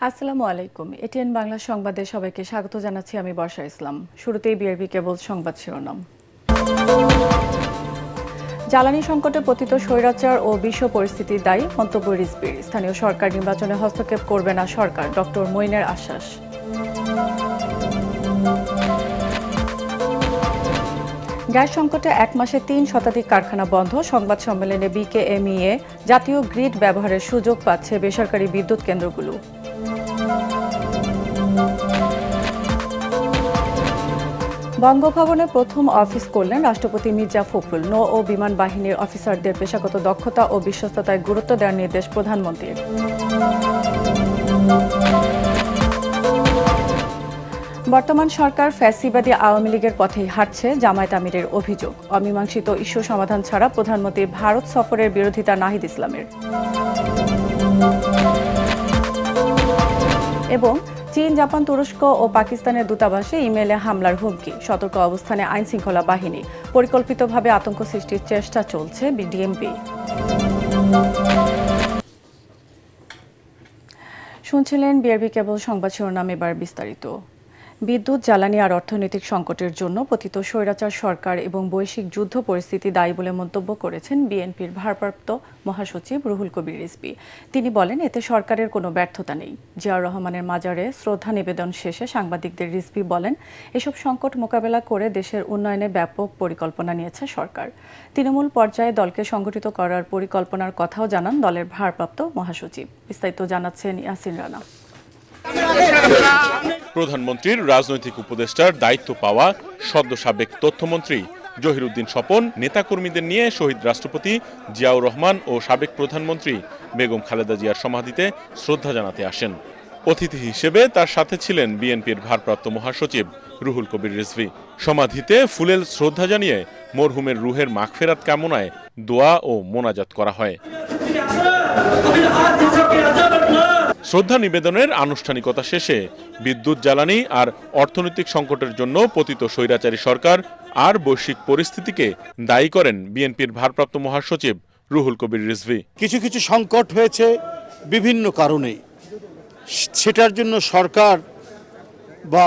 আসসালামু আলাইকুম। এটিএন বাংলা সংবাদে সবাইকে স্বাগত জানাচ্ছি। আমি বর্ষা ইসলাম। শুরুতেই বিআরবি কেবল সংবাদ শিরোনাম। জ্বালানি সংকটে পতিত স্বৈরাচার ও বিশ্ব পরিস্থিতির দায়ী মন্তব্য রিজভির। স্থানীয় সরকার নির্বাচনে হস্তক্ষেপ করবে না সরকার, ডক্টর মঈনের আশ্বাস। গ্যাস সংকটে এক মাসে ৩ শতাধিক কারখানা বন্ধ। সংবাদ সম্মেলনে বিকেএমইএ জাতীয় গ্রিড ব্যবহারের সুযোগ পাচ্ছে বেসরকারি বিদ্যুৎ কেন্দ্রগুলো। বঙ্গভবনে প্রথম অফিস করলেন রাষ্ট্রপতি মির্জা ফখরুল। নৌ ও বিমান বাহিনীর অফিসারদের পেশাগত দক্ষতা ও বিশ্বস্ততায় গুরুত্ব দেওয়ার নির্দেশ প্রধানমন্ত্রীর। বর্তমান সরকার ফ্যাসিবাদী আওয়ামী লীগের পথেই হাঁটছে, জামায়াত আমিরের অভিযোগ। অমীমাংসিত ইস্যু সমাধান ছাড়া প্রধানমন্ত্রীর ভারত সফরের বিরোধিতা নাহিদ ইসলামের। এবং চীন, জাপান, তুরস্ক ও পাকিস্তানের দূতাবাসে ইমেইলে হামলার হুমকি। সতর্ক অবস্থানে আইনশৃঙ্খলা বাহিনী। পরিকল্পিতভাবে আতঙ্ক সৃষ্টির চেষ্টা চলছে ডিএমপি। শুনছিলেন বিআরবি কেবল সংবাদ শিরোনাম, এবার বিস্তারিত। বিদ্যুৎ, জ্বালানি আর অর্থনৈতিক সংকটের জন্য পতিত স্বৈরাচার সরকার এবং বৈশ্বিক যুদ্ধ পরিস্থিতি দায়ী বলে মন্তব্য করেছেন বিএনপির ভারপ্রাপ্ত মহাসচিব রুহুল কবির রিজভী। তিনি বলেন, এতে সরকারের কোনো ব্যর্থতা নেই। জিয়াউর রহমানের মাজারে শ্রদ্ধা নিবেদন শেষে সাংবাদিকদের রিজভী বলেন, এসব সংকট মোকাবেলা করে দেশের উন্নয়নে ব্যাপক পরিকল্পনা নিয়েছে সরকার। তৃণমূল পর্যায়ে দলকে সংগঠিত করার পরিকল্পনার কথাও জানান দলের ভারপ্রাপ্ত মহাসচিব। বিস্তারিত জানাচ্ছেন ইয়াসিন রানা। প্রধানমন্ত্রীর রাজনৈতিক উপদেষ্টার দায়িত্ব পাওয়া সদ্য সাবেক তথ্যমন্ত্রী জহিরুদ্দিন স্বপন নেতাকর্মীদের নিয়ে শহীদ রাষ্ট্রপতি জিয়াউর রহমান ও সাবেক প্রধানমন্ত্রী বেগম খালেদা জিয়ার সমাধিতে শ্রদ্ধা জানাতে আসেন। অতিথি হিসেবে তার সাথে ছিলেন বিএনপির ভারপ্রাপ্ত মহাসচিব রুহুল কবির রিজভী। সমাধিতে ফুলেল শ্রদ্ধা জানিয়ে মরহুমের রুহের মাগফিরাত কামনায় দোয়া ও মোনাজাত করা হয়। শ্রদ্ধা নিবেদনের আনুষ্ঠানিকতা শেষে বিদ্যুৎ, জ্বালানি আর অর্থনৈতিক সংকটের জন্য পতিত স্বৈরাচারী সরকার আর বৈশ্বিক পরিস্থিতিকে দায়ী করেন বিএনপির ভারপ্রাপ্ত মহাসচিব রুহুল কবির রিজভী। কিছু কিছু সংকট হয়েছে বিভিন্ন কারণে, সেটার জন্য সরকার বা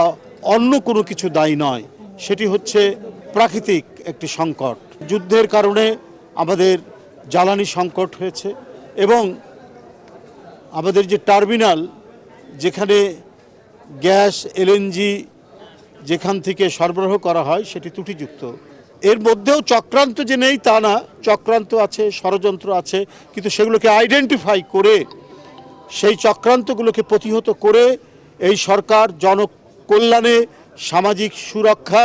অন্য কোনো কিছু দায়ী নয়। সেটি হচ্ছে প্রাকৃতিক একটি সংকট। যুদ্ধের কারণে আমাদের জ্বালানি সংকট হয়েছে এবং আমাদের যে টার্মিনাল, যেখানে গ্যাস, এলএনজি যেখান থেকে সরবরাহ করা হয় সেটি ত্রুটিযুক্ত। এর মধ্যেও চক্রান্ত যে নেই তা না, চক্রান্ত আছে, ষড়যন্ত্র আছে, কিন্তু সেগুলোকে আইডেন্টিফাই করে সেই চক্রান্তগুলোকে প্রতিহত করে এই সরকার জনকল্যাণে, সামাজিক সুরক্ষা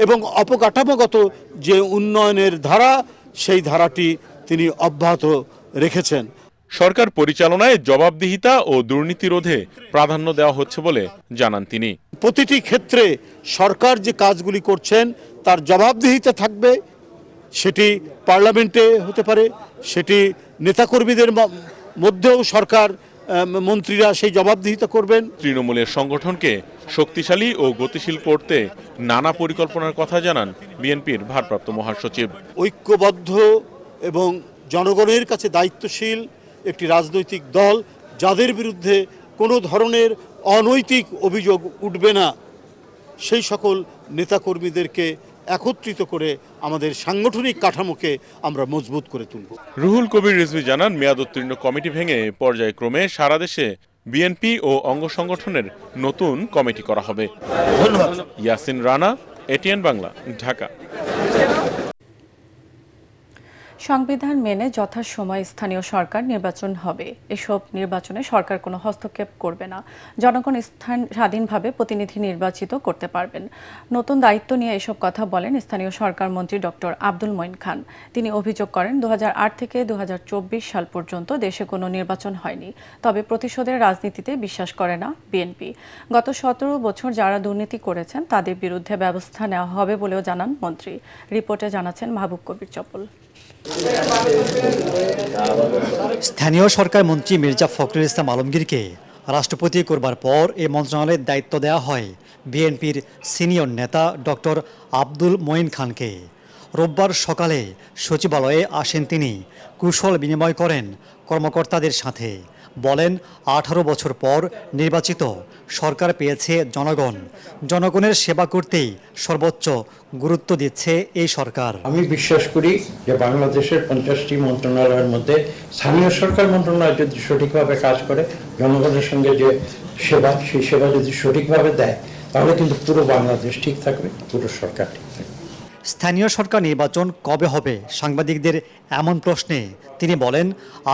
এবং অবকাঠামোগত যে উন্নয়নের ধারা, সেই ধারাটি তিনি অব্যাহত রেখেছেন। সরকার পরিচালনায় জবাবদিহিতা ও দুর্নীতি রোধে প্রাধান্য দেওয়া হচ্ছে বলে জানান তিনি। প্রতিটি ক্ষেত্রে সরকার যে কাজগুলি করছেন তার জবাবদিহিতা থাকবে। সেটি পার্লামেন্টে হতে পারে, সেটি নেতাকর্মীদের মধ্যেও সরকার মন্ত্রীরা সেই জবাবদিহিতা করবেন। তৃণমূলের সংগঠনকে শক্তিশালী ও গতিশীল করতে নানা পরিকল্পনার কথা জানান বিএনপির ভারপ্রাপ্ত মহাসচিব। ঐক্যবদ্ধ এবং জনগণের কাছে দায়িত্বশীল একটি রাজনৈতিক দল, যাদের বিরুদ্ধে কোনো ধরনের অনৈতিক অভিযোগ উঠবে না, সেই সকল নেতাকর্মীদেরকে একত্রিত করে আমাদের সাংগঠনিক কাঠামোকে আমরা মজবুত করে তুলব। রুহুল কবির রিজভী জানান, মেয়াদোত্তীর্ণ কমিটি ভেঙে পর্যায়ক্রমে সারা দেশে বিএনপি ও অঙ্গ সংগঠনের নতুন কমিটি করা হবে। ধন্যবাদ। ইয়াসিন রানা, এটিএন বাংলা, ঢাকা। সংবিধান মেনে যথাসময়ে স্থানীয় সরকার নির্বাচন হবে। এসব নির্বাচনে সরকার কোনো হস্তক্ষেপ করবে না। জনগণ স্বাধীনভাবে প্রতিনিধি নির্বাচিত করতে পারবেন। নতুন দায়িত্ব নিয়ে এসব কথা বলেন স্থানীয় সরকার মন্ত্রী ডক্টর আব্দুল মঈন খান। তিনি অভিযোগ করেন, 2008 থেকে 2024 সাল পর্যন্ত দেশে কোনো নির্বাচন হয়নি। তবে প্রতিশোধের রাজনীতিতে বিশ্বাস করে না বিএনপি। গত 17 বছর যারা দুর্নীতি করেছেন তাদের বিরুদ্ধে ব্যবস্থা নেওয়া হবে বলেও জানান মন্ত্রী। রিপোর্টে জানাচ্ছেন মাহবুব কবির চপল। স্থানীয় সরকার মন্ত্রী মির্জা ফখরুল ইসলাম আলমগীরকে রাষ্ট্রপতি করবার পর এই মন্ত্রণালয়ের দায়িত্ব দেওয়া হয় বিএনপির সিনিয়র নেতা ডক্টর আব্দুল মঈন খানকে। রোববার সকালে সচিবালয়ে আসেন তিনি, কুশল বিনিময় করেন কর্মকর্তাদের সাথে। বলেন 18 বছর পর নির্বাচিত সরকার পেয়েছে জনগণ, জনগণের সেবা করতেই সর্বোচ্চ গুরুত্ব দিচ্ছে এই সরকার। আমি বিশ্বাস করি যে বাংলাদেশের 50টি মন্ত্রণালয়ের মধ্যে স্থানীয় সরকার মন্ত্রণালয় যদি সঠিকভাবে কাজ করে, জনগণের সঙ্গে যে সেবা, সেই সেবা যদি সঠিকভাবে দেয়, তাহলে কিন্তু পুরো বাংলাদেশ ঠিক থাকবে, পুরো সরকার ঠিক থাকবে। স্থানীয় সরকার নির্বাচন কবে হবে সাংবাদিকদের এমন প্রশ্নে তিনি বলেন,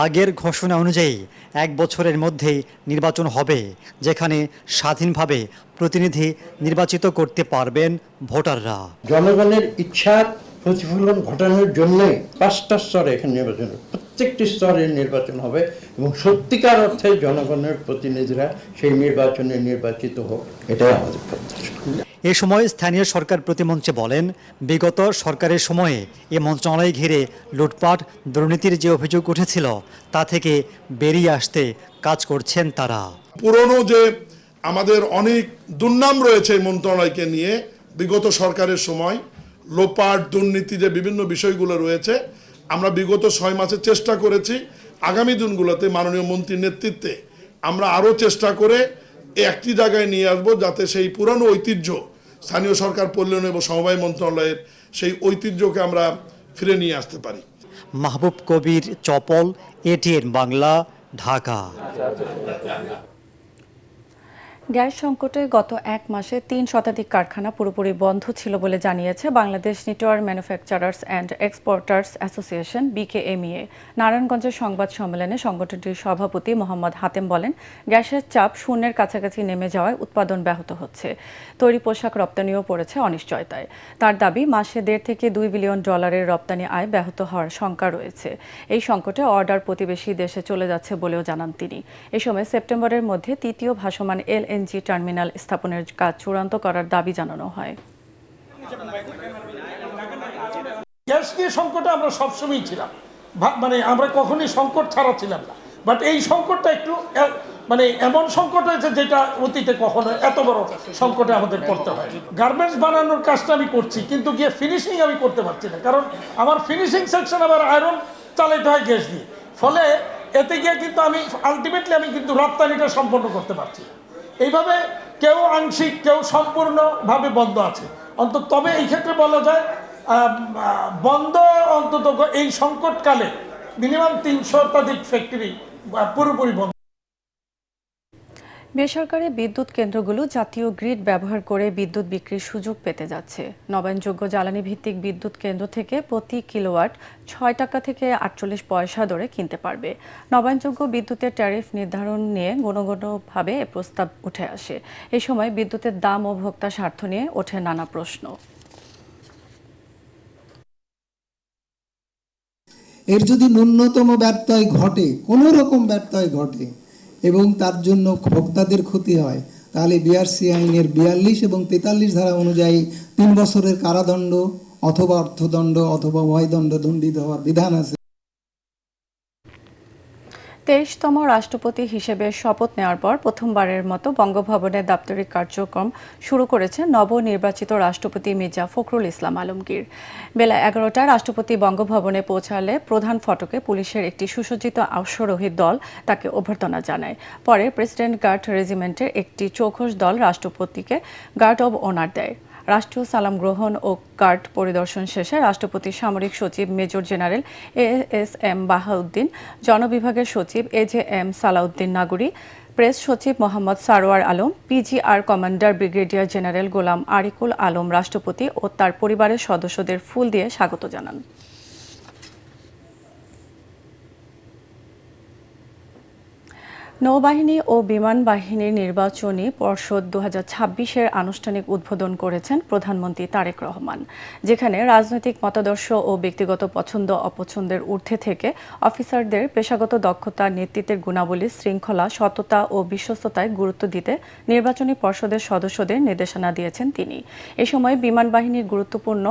আগের ঘোষণা অনুযায়ী 1 বছরের মধ্যেই নির্বাচন হবে, যেখানে স্বাধীনভাবে প্রতিনিধি নির্বাচিত করতে পারবেন ভোটাররা। জনগণের ইচ্ছার প্রতিফলন ঘটানোর জন্যই 5টা স্তরে এখানে নির্বাচন হবে, প্রত্যেকটি স্তরে নির্বাচন হবে এবং সত্যিকার অর্থে জনগণের প্রতিনিধিরা সেই নির্বাচনে নির্বাচিত হোক, এটাই আমাদের প্রত্যাশা। এ সময় স্থানীয় সরকার প্রতিমন্ত্রী বলেন, বিগত সরকারের সময়ে এ মন্ত্রণালয় ঘিরে লুটপাট দুর্নীতির যে অভিযোগ উঠেছিল, তা থেকে বেরিয়ে আসতে কাজ করছেন তারা। পুরনো যে আমাদের অনেক দুর্নাম রয়েছে এই মন্ত্রণালয়কে নিয়ে, বিগত সরকারের সময় লোপাট দুর্নীতি যে বিভিন্ন বিষয়গুলো রয়েছে, আমরা বিগত 6 মাসে চেষ্টা করেছি আগামী দিনগুলোতে মাননীয় মন্ত্রীর নেতৃত্বে আমরা আরও চেষ্টা করে একটি জায়গায় নিয়ে আসবো, যাতে সেই পুরানো ঐতিহ্য স্থানীয় সরকার পল্লন এবং সমবায় মন্ত্রণালয়ের সেই ঐতিহ্যকে আমরা ফিরে নিয়ে আসতে পারি। মাহবুব কবির, চপল, এটিএন বাংলা, ঢাকা। গ্যাস সংকটে গত 1 মাসে 3 শতাধিক কারখানা পুরোপুরি বন্ধ ছিল বলে জানিয়েছে Bangladesh knitwear manufacturers and exporters association BKMEA। নারায়ণগঞ্জের সংবাদ সম্মেলনে সংগঠনটির সভাপতি মোহাম্মদ হাতেম বলেন, গ্যাসের চাপ শূন্যের কাছাকাছি নেমে যাওয়ায় উৎপাদন ব্যাহত হচ্ছে। তৈরি পোশাক রপ্তানিও পড়েছে অনিশ্চয়তায়। তার দাবি, মাসে $1.5 থেকে $2 বিলিয়ন রপ্তানি আয় ব্যাহত হওয়ার শঙ্কা রয়েছে। এই সংকটে অর্ডার প্রতিবেশী দেশে চলে যাচ্ছে বলেও জানান তিনি। এ সময় সেপ্টেম্বরের মধ্যে তৃতীয় ভাসমান LNG টার্মিনাল স্থাপনের কাজ চূড়ান্ত করার দাবি জানানো হয়। গ্যাস নিয়ে সংকটে আমরা সবসময়ই ছিলাম, মানে আমরা কখনোই সংকট ছাড়া ছিলাম না, বাট এই সংকটটা একটু মানে এমন সংকট হয়েছে যেটা অতীতে কখনো এত বড় সংকটে আমাদের পড়তে হয়। গার্মেন্টস বানানোর কাজটা আমি করছি, কিন্তু গিয়ে ফিনিশিং আমি করতে পারছি না, কারণ আমার ফিনিশিং সেকশন আবার আয়রন চালাইতে হয় গ্যাস দিয়ে। ফলে এতে গিয়ে কিন্তু আমি আলটিমেটলি আমি কিন্তু রপ্তানিটা সম্পন্ন করতে পারছি না। এইভাবে কেউ আংশিক, কেউ সম্পূর্ণভাবে বন্ধ আছে অন্তত। তবে এই ক্ষেত্রে বলা যায় বন্ধ অন্তত এই সংকটকালে মিনিমাম 3 শতাধিক ফ্যাক্টরি পুরোপুরি বন্ধ। বেসরকারি বিদ্যুৎ কেন্দ্রগুলো জাতীয় গ্রিড ব্যবহার করে বিদ্যুৎ বিক্রির সুযোগ পেতে যাচ্ছে। নবায়নযোগ্য জ্বালানি ভিত্তিক বিদ্যুৎ কেন্দ্র থেকে প্রতি কিলোওয়াট 6 টাকা থেকে 48 পয়সা দরে কিনতে পারবে। নবায়নযোগ্য বিদ্যুতের ট্যারিফ নির্ধারণ নিয়ে গণগণভাবে এ প্রস্তাব উঠে আসে। এই সময় বিদ্যুতের দাম ও ভোক্তা স্বার্থ নিয়ে ওঠে নানা প্রশ্ন। এর যদি ন্যূনতম ব্যত্যয় ঘটে, কোনো রকম ব্যত্যয় ঘটে এবং তার জন্য ভোক্তাদের ক্ষতি হয়, তাহলে বিআরসি আইনের 42 এবং 43 ধারা অনুযায়ী 3 বছরের কারাদণ্ড অথবা অর্থদণ্ড অথবা উভয়দণ্ড দণ্ডিত হওয়ার বিধান আছে। 23তম রাষ্ট্রপতি হিসেবে শপথ নেওয়ার পর প্রথমবারের মতো বঙ্গভবনে দাপ্তরিক কার্যক্রম শুরু করেছেন নবনির্বাচিত রাষ্ট্রপতি মির্জা ফখরুল ইসলাম আলমগীর। বেলা 11টায় রাষ্ট্রপতি বঙ্গভবনে পৌঁছালে প্রধান ফটকে পুলিশের একটি সুসজ্জিত অশ্বারোহী দল তাকে অভ্যর্থনা জানায়। পরে প্রেসিডেন্ট গার্ড রেজিমেন্টের একটি চৌখস দল রাষ্ট্রপতিকে গার্ড অব অনার দেয়। রাষ্ট্রীয় সালাম গ্রহণ ও গার্ড পরিদর্শন শেষে রাষ্ট্রপতির সামরিক সচিব মেজর জেনারেল ASM বাহাউদ্দিন, জনবিভাগের সচিব AJM সালাউদ্দিন নাগুরি, প্রেস সচিব Mohammad Sarwar Alam, PGR commander brigadier general Golam Arikul Alam রাষ্ট্রপতি ও তার পরিবারের সদস্যদের ফুল দিয়ে স্বাগত জানান। নৌবাহিনী ও বিমান বাহিনীর নির্বাচনী পর্ষদ 2026-এর আনুষ্ঠানিক উদ্বোধন করেছেন প্রধানমন্ত্রী তারেক রহমান, যেখানে রাজনৈতিক মতাদর্শ ও ব্যক্তিগত পছন্দ অপছন্দের ঊর্ধ্বে থেকে অফিসারদের পেশাগত দক্ষতা, নেতৃত্বের গুণাবলী, শৃঙ্খলা, সততা ও বিশ্বস্ততায় গুরুত্ব দিতে নির্বাচনী পর্ষদের সদস্যদের নির্দেশনা দিয়েছেন তিনি। এ সময় বিমান বাহিনীর গুরুত্বপূর্ণ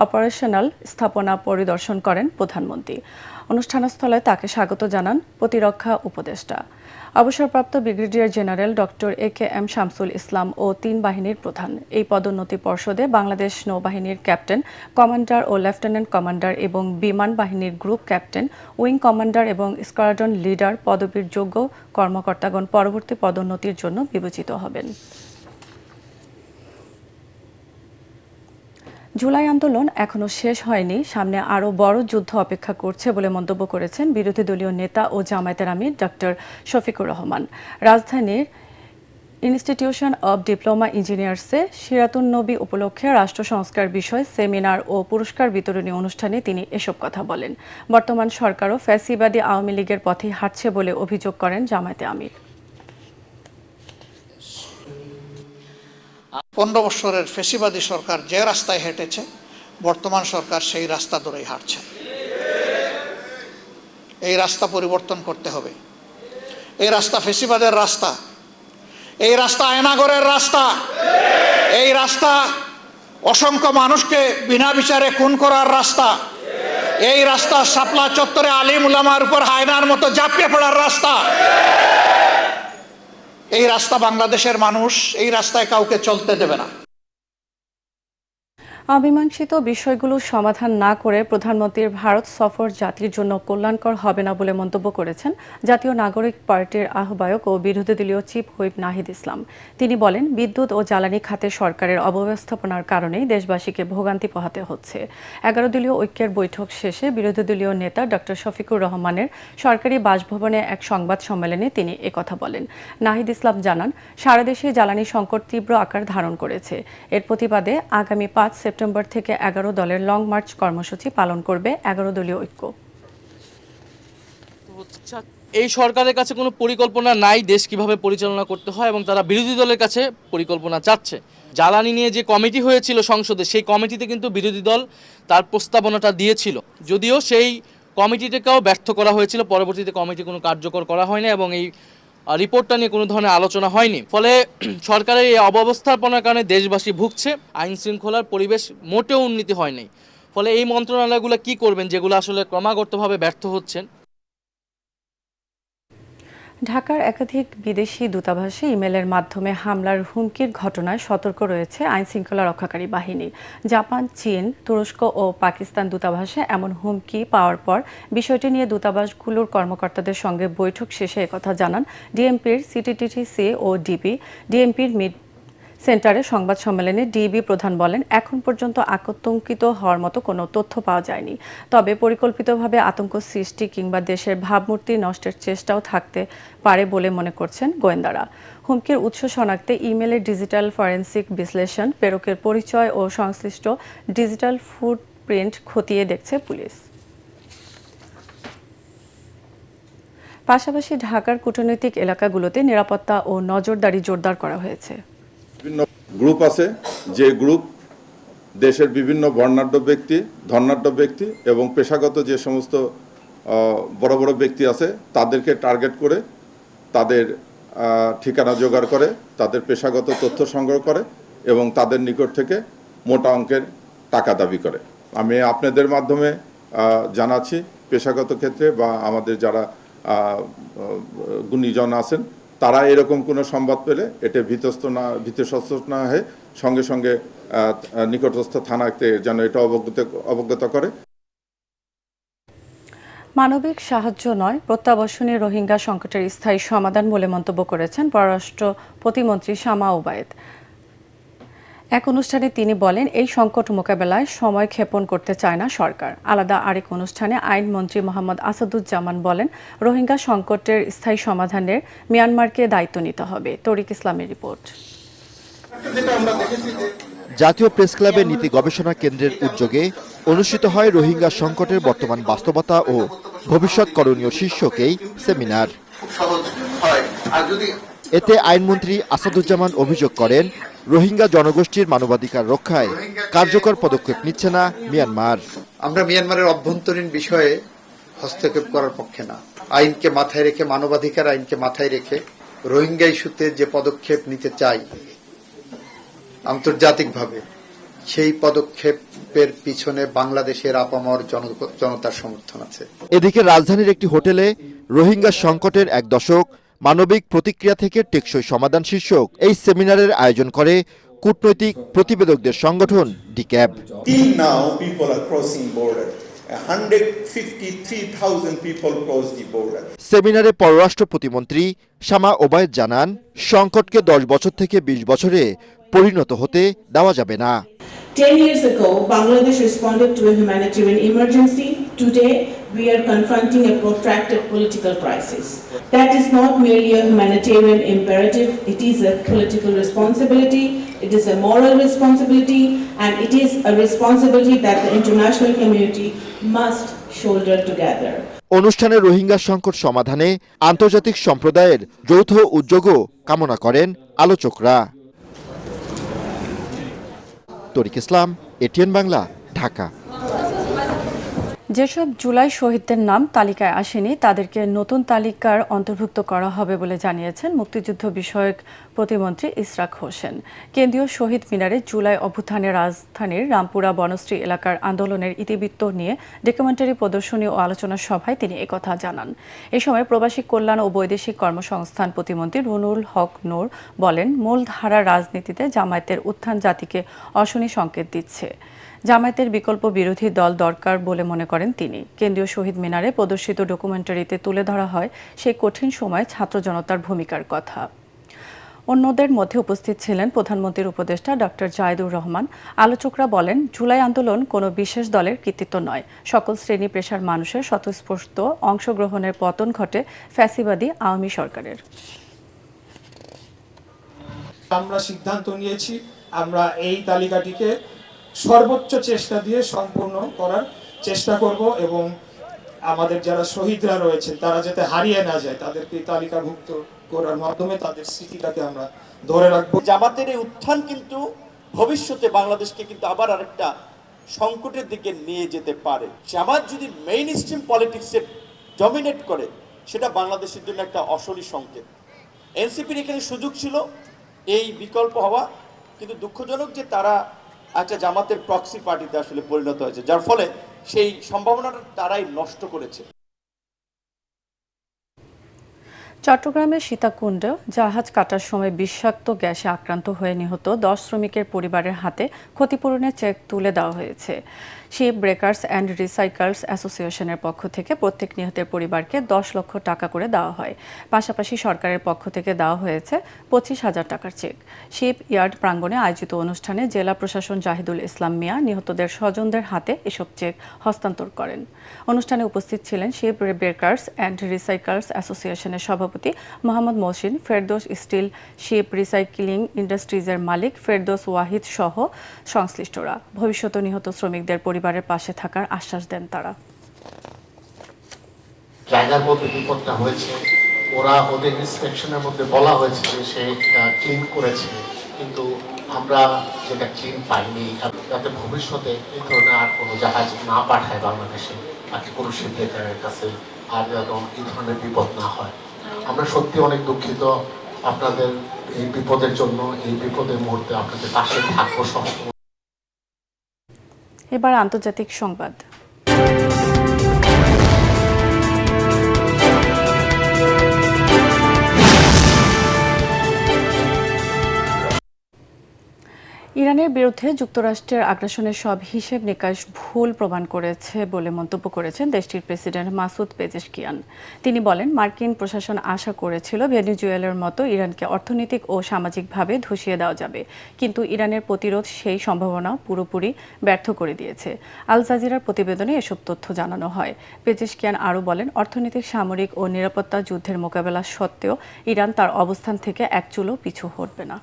অপারেশনাল স্থাপনা পরিদর্শন করেন প্রধানমন্ত্রী। অনুষ্ঠানস্থলে তাকে স্বাগত জানান প্রতিরক্ষা উপদেষ্টা। অবসরপ্রাপ্ত brigadier general doctor AKM Shamsul Islam ও ৩ বাহিনীর প্রধান। এই পদোন্নতি পর্ষদে বাংলাদেশ নৌবাহিনীর ক্যাপ্টেন, কমান্ডার ও লেফটেন্যান্ট কমান্ডার এবং বিমান বাহিনীর গ্রুপ ক্যাপ্টেন, উইং কমান্ডার এবং স্কোয়াড্রন লিডার পদবীর যোগ্য কর্মকর্তাগণ পরবর্তী পদোন্নতির জন্য বিবেচিত হবেন। জুলাই আন্দোলন এখনো শেষ হয়নি, সামনে আরও বড় যুদ্ধ অপেক্ষা করছে বলে মন্তব্য করেছেন বিরোধী দলীয় নেতা ও জামায়াতের আমির ডক্টর শফিকুর রহমান। রাজধানীর ইনস্টিটিউশন অব ডিপ্লোমা ইঞ্জিনিয়ার্সে সিরাতুন নবী উপলক্ষে রাষ্ট্র সংস্কার বিষয় সেমিনার ও পুরস্কার বিতরণী অনুষ্ঠানে তিনি এসব কথা বলেন। বর্তমান সরকারও ফ্যাসিবাদী আওয়ামী লীগের পথেই হাঁটছে বলে অভিযোগ করেন জামায়াতে আমির। 15 বছরের ফ্যাসিবাদী সরকার যে রাস্তায় হেঁটেছে, বর্তমান সরকার সেই রাস্তা ধরেই হাঁটছে। এই রাস্তা পরিবর্তন করতে হবে। এই রাস্তা ফ্যাসিবাদের রাস্তা, এই রাস্তা আয়নাগরের রাস্তা, এই রাস্তা অসংখ্য মানুষকে বিনা বিচারে খুন করার রাস্তা, এই রাস্তা শাপলা চত্বরে আলিম উলামার উপর হায়নার মতো ঝাঁপিয়ে পড়ার রাস্তা। এই রাস্তা বাংলাদেশের মানুষ এই রাস্তায় কাউকে চলতে দেবে না। অমীমাংসিত বিষয়গুলো সমাধান না করে প্রধানমন্ত্রীর ভারত সফর জাতির জন্য কল্যাণকর হবে না বলে মন্তব্য করেছেন জাতীয় নাগরিক পার্টির আহ্বায়ক ও বিরোধী দলীয় চিফ হুইপ নাহিদ ইসলাম। তিনি বলেন, বিদ্যুৎ ও জ্বালানি খাতে সরকারের অব্যবস্থাপনার কারণেই দেশবাসীকে ভোগান্তি পোহাতে হচ্ছে। 11 দলীয় ঐক্যের বৈঠক শেষে বিরোধী দলীয় নেতা ডক্টর শফিকুর রহমানের সরকারি বাসভবনে এক সংবাদ সম্মেলনে তিনি একথা বলেন। নাহিদ ইসলাম জানান, সারা দেশে জ্বালানি সংকট তীব্র আকার ধারণ করেছে। এর প্রতিবাদে আগামী 5 সেপ্টেম্বর থেকে 11 দলের লং মার্চ কর্মসূচি পালন করবে 11 দলীয় ঐক্য। এই সরকারের কাছে কোনো পরিকল্পনা নাই দেশ কিভাবে পরিচালনা করতে হয়, এবং তারা বিরোধী দলের কাছে পরিকল্পনা চাচ্ছে। জ্বালানি নিয়ে যে কমিটি হয়েছিল সংসদে, সেই কমিটিতে কিন্তু বিরোধী দল তার প্রস্তাবনাটা দিয়েছিল, যদিও সেই কমিটিটাকেও ব্যর্থ করা হয়েছিল। পরবর্তীতে কমিটি কোনো কার্যকর করা হয়নি এবং এই রিপোর্টটা নিয়ে কোনো ধরনের আলোচনা হয়নি। ফলে সরকারের এই অব্যবস্থাপনার কারণে দেশবাসী ভুগছে, আইন শৃঙ্খলার পরিবেশ মোটেও উন্নতি হয়নি। ফলে এই মন্ত্রণালয়গুলো কি করবেন, যেগুলো আসলে ক্রমাগতভাবে ব্যর্থ হচ্ছেন। ঢাকার একাধিক বিদেশি দূতাবাসে ইমেলের মাধ্যমে হামলার হুমকির ঘটনায় সতর্ক রয়েছে আইনশৃঙ্খলা রক্ষাকারী বাহিনী। জাপান, চীন, তুরস্ক ও পাকিস্তান দূতাবাসে এমন হুমকি পাওয়ার পর বিষয়টি নিয়ে দূতাবাসগুলোর কর্মকর্তাদের সঙ্গে বৈঠক শেষে একথা জানান ডিএমপির সিটিটিসি ও ডিবি। ডিএমপির মিড সেন্টারে সংবাদ সম্মেলনে ডিবি প্রধান বলেন, এখন পর্যন্ত আতঙ্কিত হওয়ার মতো কোনো তথ্য পাওয়া যায়নি। তবে পরিকল্পিতভাবে আতঙ্ক সৃষ্টি কিংবা দেশের ভাবমূর্তি নষ্টের চেষ্টাও থাকতে পারে বলে মনে করছেন গোয়েন্দারা। হুমকির উৎস শনাক্তে ইমেলের ডিজিটাল ফরেনসিক বিশ্লেষণ, প্রেরকের পরিচয় ও সংশ্লিষ্ট ডিজিটাল ফুটপ্রিন্ট খতিয়ে দেখছে পুলিশ। পাশাপাশি ঢাকার কূটনৈতিক এলাকাগুলোতে নিরাপত্তা ও নজরদারি জোরদার করা হয়েছে। বিভিন্ন গ্রুপ আছে, যে গ্রুপ দেশের বিভিন্ন বর্ণাঢ্য ব্যক্তি, ধনাঢ্য ব্যক্তি এবং পেশাগত যে সমস্ত বড় বড় ব্যক্তি আছে, তাদেরকে টার্গেট করে তাদের ঠিকানা জোগাড় করে, তাদের পেশাগত তথ্য সংগ্রহ করে এবং তাদের নিকট থেকে মোটা অঙ্কের টাকা দাবি করে। আমি আপনাদের মাধ্যমে জানাচ্ছি, পেশাগত ক্ষেত্রে বা আমাদের যারা গুণীজন আছেন, তারা এরকম কোনো সংবাদ পেলে এটা ভীতসন্ত্রস্ত না হয়ে সঙ্গে সঙ্গে নিকটস্থ থানাতে যেন এটা অবগত করে। মানবিক সাহায্য নয়, প্রত্যাবর্তনী রোহিঙ্গা সংকটের স্থায়ী সমাধান বলে মন্তব্য করেছেন পররাষ্ট্র প্রতিমন্ত্রী শামা ওবায়েদ। এক অনুষ্ঠানে তিনি বলেন, এই সংকট মোকাবেলায় সময় ক্ষেপণ করতে চায় না সরকার। আলাদা আরেক অনুষ্ঠানে আইনমন্ত্রী মোহাম্মদ আসাদুজ্জামান বলেন, রোহিঙ্গা সংকটের স্থায়ী সমাধানের মিয়ানমারকে দায়িত্ব নিতে হবে। তরিক ইসলামের রিপোর্ট। জাতীয় প্রেস ক্লাবের নীতি গবেষণা কেন্দ্রের উদ্যোগে অনুষ্ঠিত হয় রোহিঙ্গা সংকটের বর্তমান বাস্তবতা ও ভবিষ্যৎ করণীয় শীর্ষকেই সেমিনার। এতে আইনমন্ত্রী আসাদুজ্জামান অভিযোগ করেন, রোহিঙ্গা জনগোষ্ঠীর মানবাধিকার রক্ষায় কার্যকর পদক্ষেপ নিচ্ছে না মিয়ানমার। আমরা মিয়ানমারের অভ্যন্তরীণ বিষয়ে হস্তক্ষেপ করার পক্ষে না। আইনকে মাথায় রেখে, মানবাধিকার আইনকে মাথায় রেখে রোহিঙ্গা ইস্যুতে যে পদক্ষেপ নিতে চাই আন্তর্জাতিকভাবে, সেই পদক্ষেপ প্রকল্পের পিছনে বাংলাদেশের আপামর জনতার সমর্থন আছে। এদিকে রাজধানীর একটি হোটেলে রোহিঙ্গা সংকটের 1 দশক মানবিক প্রতিক্রিয়া থেকে টেকসই সমাধান শীর্ষক এই সেমিনারের আয়োজন করে কূটনৈতিক প্রতিবেদকদের সংগঠন DCAB. Till now, people are crossing border. 153,000 people cross the border. সেমিনারে পররাষ্ট্র প্রতিমন্ত্রী শামা ওবায়েদ জানান, সংকটকে 10 বছর থেকে 20 বছরে পরিণত হতে দেওয়া যাবে না। 10 years ago, Bangladesh responded to a humanitarian emergency. Today, we are confronting a protracted political crisis. That is not merely a humanitarian imperative, it is a political responsibility, it is a moral responsibility, and it is a responsibility that the international community must shoulder together. অনুষ্ঠানে রোহিঙ্গা সংকট সমাধানে আন্তর্জাতিক সম্প্রদায়ের যৌথ উদ্যোগও কামনা করেন আলোচকরা। তরিক ইসলাম, ATN Bangla, Dhaka. যেসব জুলাই শহীদদের নাম তালিকায় আসেনি তাদেরকে নতুন তালিকার অন্তর্ভুক্ত করা হবে বলে জানিয়েছেন মুক্তিযুদ্ধ বিষয়ক প্রতিমন্ত্রী ইশরাক হোসেন। কেন্দ্রীয় শহীদ মিনারে জুলাই অভ্যুত্থানে রাজধানীর রামপুরা বনশ্রী এলাকার আন্দোলনের ইতিবৃত্ত নিয়ে ডকুমেন্টারি প্রদর্শনী ও আলোচনা সভায় তিনি একথা জানান। এ সময় প্রবাসী কল্যাণ ও বৈদেশিক কর্মসংস্থান প্রতিমন্ত্রী রুনুল হক নূর বলেন, মূলধারা রাজনীতিতে জামায়াতের উত্থান জাতিকে অশনি সংকেত দিচ্ছে। জামায়াতের বিকল্প বিরোধী দল দরকার বলে মনে করেন তিনি। কেন্দ্রীয় শহীদ মিনারে প্রদর্শিত ডকুমেন্টারিতে তুলে ধরা হয় সেই কঠিন সময়ে ছাত্র জনতার ভূমিকার কথা। অন্যদের মধ্যে উপস্থিত ছিলেন প্রধানমন্ত্রীর উপদেষ্টা ডক্টর জায়েদুর রহমান। আলোচকরা বলেন, জুলাই আন্দোলন কোনো বিশেষ দলের কৃতিত্ব নয়, সকল শ্রেণী পেশার মানুষের স্বতঃস্ফূর্ত অংশগ্রহণের পতন ঘটে ফ্যাসিবাদী আওয়ামী সরকারের। আমরা সিদ্ধান্ত নিয়েছি, আমরা এই তালিকাটিকে সর্বোচ্চ চেষ্টা দিয়ে সম্পূর্ণ করার চেষ্টা করব এবং আমাদের যারা শহীদরা রয়েছেন তারা যাতে হারিয়ে না যায় তাদেরকে তালিকাভুক্ত করার মাধ্যমে তাদের স্মৃতিটাকে আমরা ধরে রাখবো। জামাতের এই উত্থান কিন্তু ভবিষ্যতে বাংলাদেশকে কিন্তু আবার আরেকটা সংকটের দিকে নিয়ে যেতে পারে। জামাত যদি মেইন স্ট্রিম পলিটিক্সে ডমিনেট করে সেটা বাংলাদেশের জন্য একটা অশনি সংকেত। এনসিপির এখানে সুযোগ ছিল এই বিকল্প হওয়া, কিন্তু দুঃখজনক যে তারা একটা জামাতের প্রক্সি পার্টিতে আসলে পরিণত হয়েছে, যার ফলে সেই সম্ভাবনাটা তারাই নষ্ট করেছে। চট্টগ্রামের সীতাকুণ্ডে জাহাজ কাটার সময় বিষাক্ত গ্যাসে আক্রান্ত হয়ে নিহত 10 শ্রমিকের পরিবারের হাতে ক্ষতিপূরণের চেক তুলে দেওয়া হয়েছে। শিপ ব্রেকার্স অ্যান্ড রিসাইকালস অ্যাসোসিয়েশনের পক্ষ থেকে প্রত্যেক নিহতের পরিবারকে 10 লক্ষ টাকা করে দেওয়া হয়। পাশাপাশি সরকারের পক্ষ থেকে দেওয়া হয়েছে 25,000 টাকার চেক। শিপ ইয়ার্ড প্রাঙ্গণে আয়োজিত অনুষ্ঠানে জেলা প্রশাসন জাহিদুল ইসলাম মিয়া নিহতদের স্বজনদের হাতে এসব চেক হস্তান্তর করেন। অনুষ্ঠানে উপস্থিত ছিলেন শিপ ব্রেকার্স অ্যান্ড রিসাইকালস অ্যাসোসিয়েশনের সভাপতি Mohammad Mohsin, Ferdous steel ship recycling ইন্ডাস্ট্রিজের মালিক ফেরদৌস ওয়াহিদ সহ সংশ্লিষ্টরা। ভবিষ্যতে নিহত শ্রমিকদের পরিবারের পাশে থাকার আশ্বাস দেন তারা। জায়গার মধ্যে বিপদটা হয়েছে, ওরা ওদের ইন্সপেকশনের মধ্যে বলা হয়েছে যে সে ক্লিন করেছে, কিন্তু আমরা যেটা ক্লিন পাইনি, যাতে ভবিষ্যতে এই ধরনের আর কোনো জাহাজ না পাঠায় বাংলাদেশে বাকি কোনো শিপব্রেকারের কাছে, আর যেন এই ধরনের বিপদ না হয়। আমরা সত্যি অনেক দুঃখিত আপনাদের এই বিপদের জন্য। এই বিপদের মুহূর্তে আপনাদের পাশে থাকবো সহ। এবার আন্তর্জাতিক সংবাদ। ইরানের বিরুদ্ধে যুক্তরাষ্ট্রের আগ্রাসনের সব হিসেব নিকাশ ভুল প্রমাণ করেছে বলে মন্তব্য করেছেন দেশটির প্রেসিডেন্ট মাসুদ পেজেশকিয়ান। তিনি বলেন, মার্কিন প্রশাসন আশা করেছিল ভেনেজুয়েলার মতো ইরানকে অর্থনৈতিক ও সামাজিকভাবে ধসিয়ে দেওয়া যাবে, কিন্তু ইরানের প্রতিরোধ সেই সম্ভাবনা পুরোপুরি ব্যর্থ করে দিয়েছে। আল জাজিরার প্রতিবেদনে এসব তথ্য জানানো হয়। পেজেশকিয়ান আরও বলেন, অর্থনৈতিক, সামরিক ও নিরাপত্তা যুদ্ধের মোকাবেলা সত্ত্বেও ইরান তার অবস্থান থেকে এক চুলও পিছু হটবে না।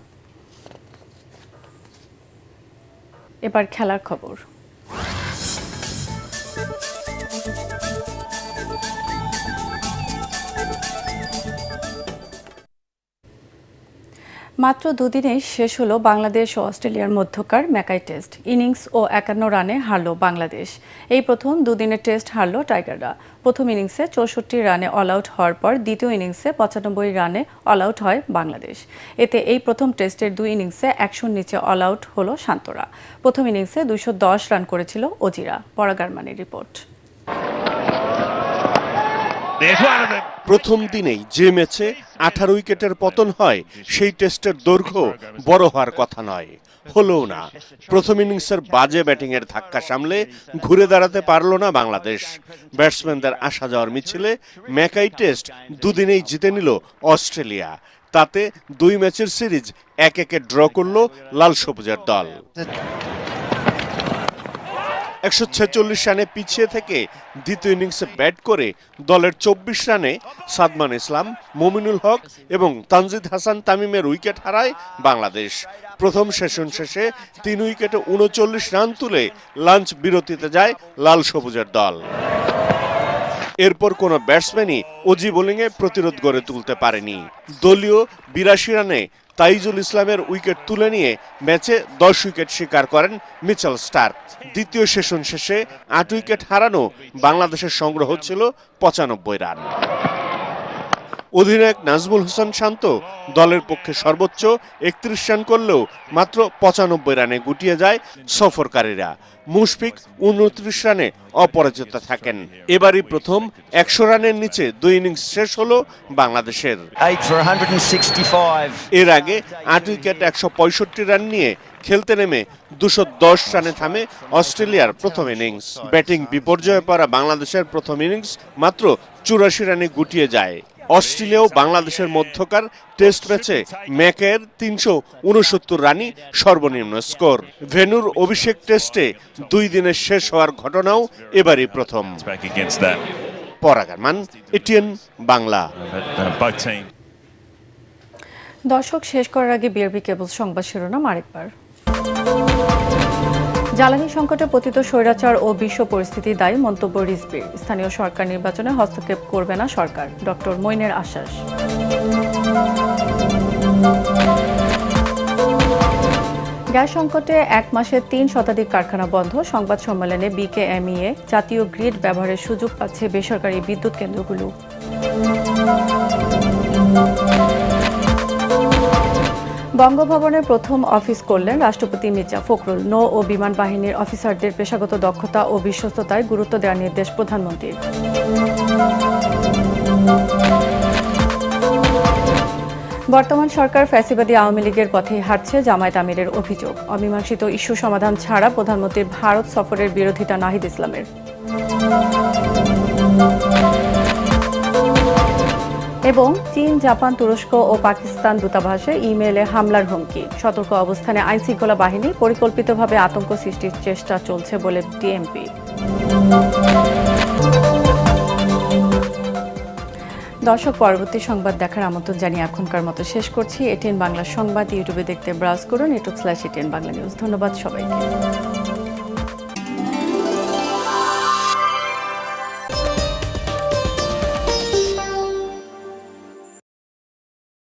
এবার খেলার খবর। মাত্র দুদিনেই শেষ হলো বাংলাদেশ ও অস্ট্রেলিয়ার মধ্যকার ম্যাকাই টেস্ট। ইনিংস ও 51 রানে হারল বাংলাদেশ। এই প্রথম দুদিনের টেস্ট হারল টাইগাররা। প্রথম ইনিংসে 64 রানে অল আউট হওয়ার পর দ্বিতীয় ইনিংসে 95 রানে অল আউট হয় বাংলাদেশ। এতে এই প্রথম টেস্টের দুই ইনিংসে 100-র নিচে অল আউট হলো শান্তরা। প্রথম ইনিংসে 210 রান করেছিল অজিরা। পরাগারমানের রিপোর্ট। প্রথম দিনেই যে ম্যাচে 18 উইকেটের পতন হয় সেই টেস্টের দৈর্ঘ্য বড় হওয়ার কথা নয়, হলোও না। প্রথম ইনিংসের বাজে ব্যাটিংয়ের ধাক্কা সামলে ঘুরে দাঁড়াতে পারল না বাংলাদেশ। ব্যাটসম্যানদের আসা যাওয়ার মিছিলে ম্যাকাই টেস্ট দুদিনেই জিতে নিল অস্ট্রেলিয়া। তাতে 2 ম্যাচের সিরিজ 1-1 ড্র করল লাল সবুজের দল। 146 রানে পিছিয়ে থেকে দ্বিতীয় ইনিংসে ব্যাট করে দলের 24 রানে সাদমান ইসলাম, মুমিনুল হক এবং তানজিদ হাসান তামিমের উইকেট হারায় বাংলাদেশ। প্রথম সেশন শেষে 3 উইকেটে 39 রান তুলে লাঞ্চ বিরতিতে যায় লাল সবুজের দল। এরপর কোনো ব্যাটসম্যানই অজি বোলিংয়ে প্রতিরোধ গড়ে তুলতে পারেনি। দলীয় 82 রানে তাইজুল ইসলামের উইকেট তুলে নিয়ে ম্যাচে 10 উইকেট শিকার করেন মিচেল স্টার্ক। দ্বিতীয় সেশন শেষে 8 উইকেট হারানো বাংলাদেশের সংগ্রহ ছিল 95 রান। অধিনায়ক নাজমুল হোসেন শান্ত দলের পক্ষে সর্বোচ্চ 31 রান করলেও মাত্র 95 রানে গুটিয়ে যায় সফরকারীরা। মুশফিক 29 রানে অপরাজিত থাকেন। এবারই প্রথম 100 রানের নিচে 2 ইনিংস শেষ হলো বাংলাদেশের। এর আগে 8 উইকেট 165 রান নিয়ে খেলতে নেমে 210 রানে থামে অস্ট্রেলিয়ার প্রথম ইনিংস। ব্যাটিং বিপর্যয়ে পড়া বাংলাদেশের প্রথম ইনিংস মাত্র 84 রানে গুটিয়ে যায়। অস্ট্রেলিয়াও বাংলাদেশের মধ্যকার টেস্ট ম্যাচে ম্যাকের 369 রানই সর্বনিম্ন স্কোর। ভেন্যুর অভিষেক টেস্টে 2 দিনের শেষ হওয়ার ঘটনাও এবারই প্রথম। পরাগারমান, এটিএন বাংলা। দর্শক, শেষ করার আগে বিআরবি কেবল সংবাদ শিরোনাম আরেকবার। জ্বালানি সংকটে পতিত স্বৈরাচার ও বিশ্ব পরিস্থিতি দায়ী মন্তব্য রিজভির। স্থানীয় সরকার নির্বাচনে হস্তক্ষেপ করবে না সরকার, ডক্টর মইনের আশ্বাস। গ্যাস সংকটে 1 মাসে 3 শতাধিক কারখানা বন্ধ। সংবাদ সম্মেলনে বিকেএমইএ। জাতীয় গ্রিড ব্যবহারের সুযোগ পাচ্ছে বেসরকারি বিদ্যুৎ কেন্দ্রগুলো। বঙ্গভবনের প্রথম অফিস করলেন রাষ্ট্রপতি মির্জা ফখরুল। নৌ ও বিমান বাহিনীর অফিসারদের পেশাগত দক্ষতা ও বিশ্বস্ততায় গুরুত্ব দেওয়ার নির্দেশ প্রধানমন্ত্রীর। বর্তমান সরকার ফ্যাসিবাদী আওয়ামী লীগের পথেই হাঁটছে, জামায়াত আমিরের অভিযোগ। অমীমাংসিত ইস্যু সমাধান ছাড়া প্রধানমন্ত্রীর ভারত সফরের বিরোধিতা নাহিদ ইসলামের। এবং চীন, জাপান, তুরস্ক ও পাকিস্তান দূতাবাসে ইমেইলে হামলার হুমকি। সতর্ক অবস্থানে আইনশৃঙ্খলা বাহিনী। পরিকল্পিতভাবে আতঙ্ক সৃষ্টির চেষ্টা চলছে বলে ডিএমপি। দর্শক, পরবর্তী সংবাদ দেখার আমন্ত্রণ জানিয়ে এখনকার মতো শেষ করছি। এটিএন বাংলা সংবাদ ইউটিউবে দেখতে ব্রাউজ করুন, youtube/ATN বাংলা নিউজ। ধন্যবাদ সবাইকে।